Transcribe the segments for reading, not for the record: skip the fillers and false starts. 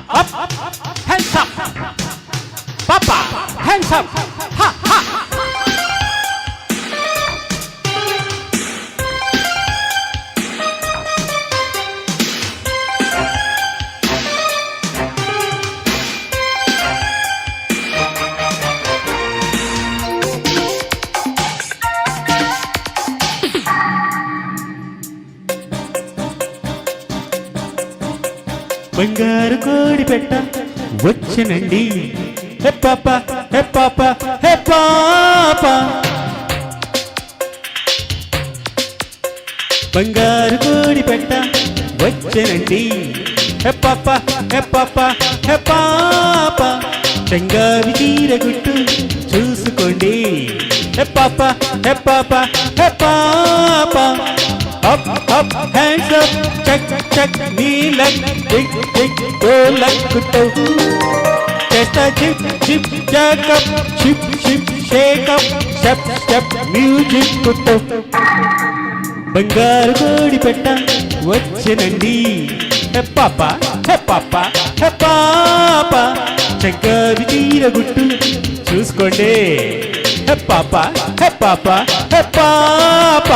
up, hands up, Papa, hands up, ha ha. బంగారు కోడి పెట్ట వచ్చనండి హే పాప హే పాప హే పాప బంగారు కోడి పెట్ట వచ్చనండి హే పాప హే పాప హే పాప చెంగావి చీరగుట్టు చూసుకోండి హే పాప హే పాప హే పాప up up hands up check check knee leg dig dig toe leg kutto chest chip chip jack up chip chip shake up step step music kutto బంగారు కోడి పెట్ట వచ్చనండి హే పాప హే పాప హే పాప చెంగావి చీరగుట్టు చూసుకోండి హే పాప హే పాప హే పాప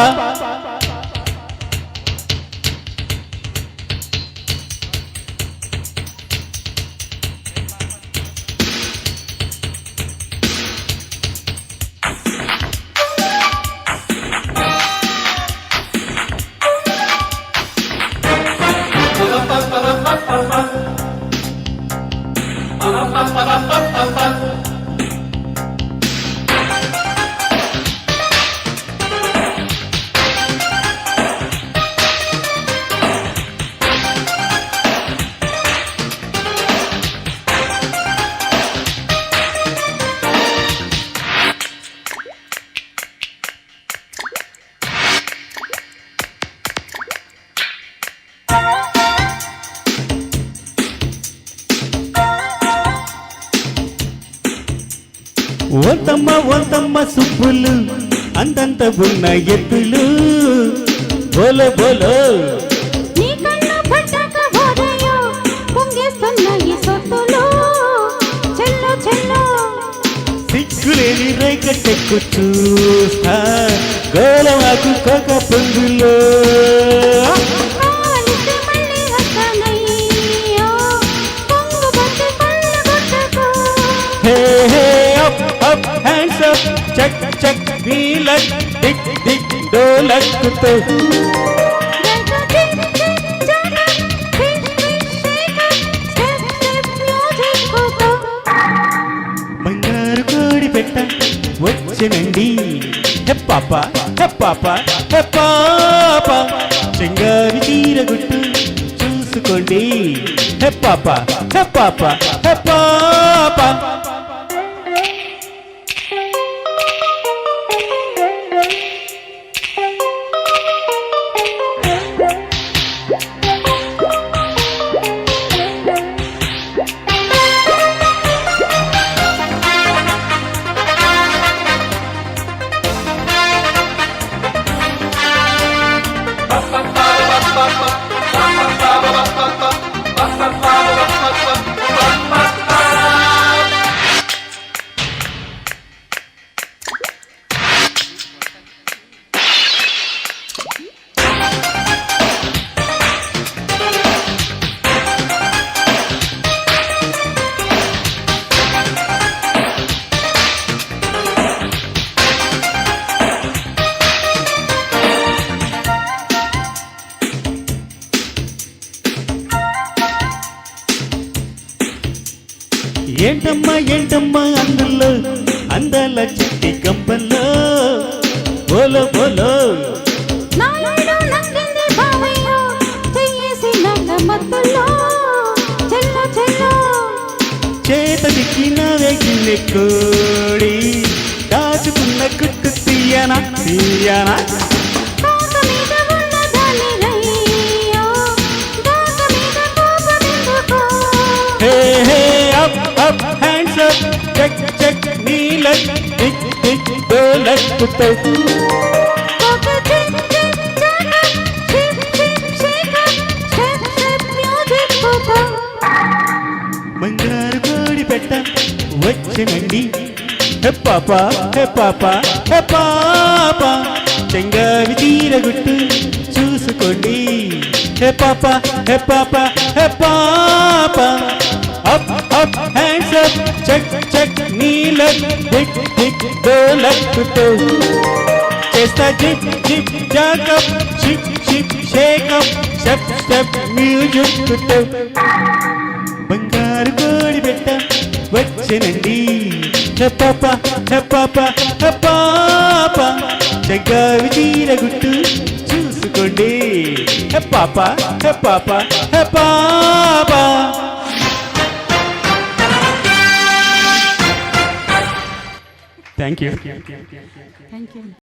ఓతమ్మ ఓతమ్మ సుబ్బులు అందంత ఉన్న ఎత్తులు బోలో బోలో నీ కళ్ళు పడ్డాక హోదయో పొంగేస్తున్న ఈ సొత్తులు చెల్లో చెల్లో సిగ్గులేని రేఖ టెక్కు చూస్తా గోలవాకు కోక పొంగులో up hands up check check wheeler dig dig dholak కుతో బంగారు కోడి పెట్ట వచ్చనండి హే పాప హే పాప హే పాప చెంగావి చీరగుట్టు చూసుకోండి హే పాప హే పాప హే పాప ఏంటమ్మా ఏంటమ్మా అందులో అందాల చిట్టి గంపల్లో బోలో బోలో నాయుడు నందింది బావయ్యో చెయ్యేసి నంగమత్తులో చెల్లో చెల్లో చేతనికి నవే గిన్నె కోడి దాచుకున్న గుట్టు తీయనా తీయనా up hands up check check knee leg dig dig dholak కుతో వచ్చనండి హే పాప హే పాప హే పాప చెంగావి చీరగుట్టు చూసుకోండి హే పాప హే పాప హే పాప up up hands up check check నీలక్ దిక్ దిక్ డోలక్తో చేస్తా zip zip jack up ship ship shake up step step music బంగారు కోడి పెట్ట వచ్చనండి హే పాప హే పాప హే పాప చెంగావి చీరగుట్టు చూసుకోండి హే పాప హే పాప హే పాప థ్యాంక్ యూ థ్యాంక్ యూ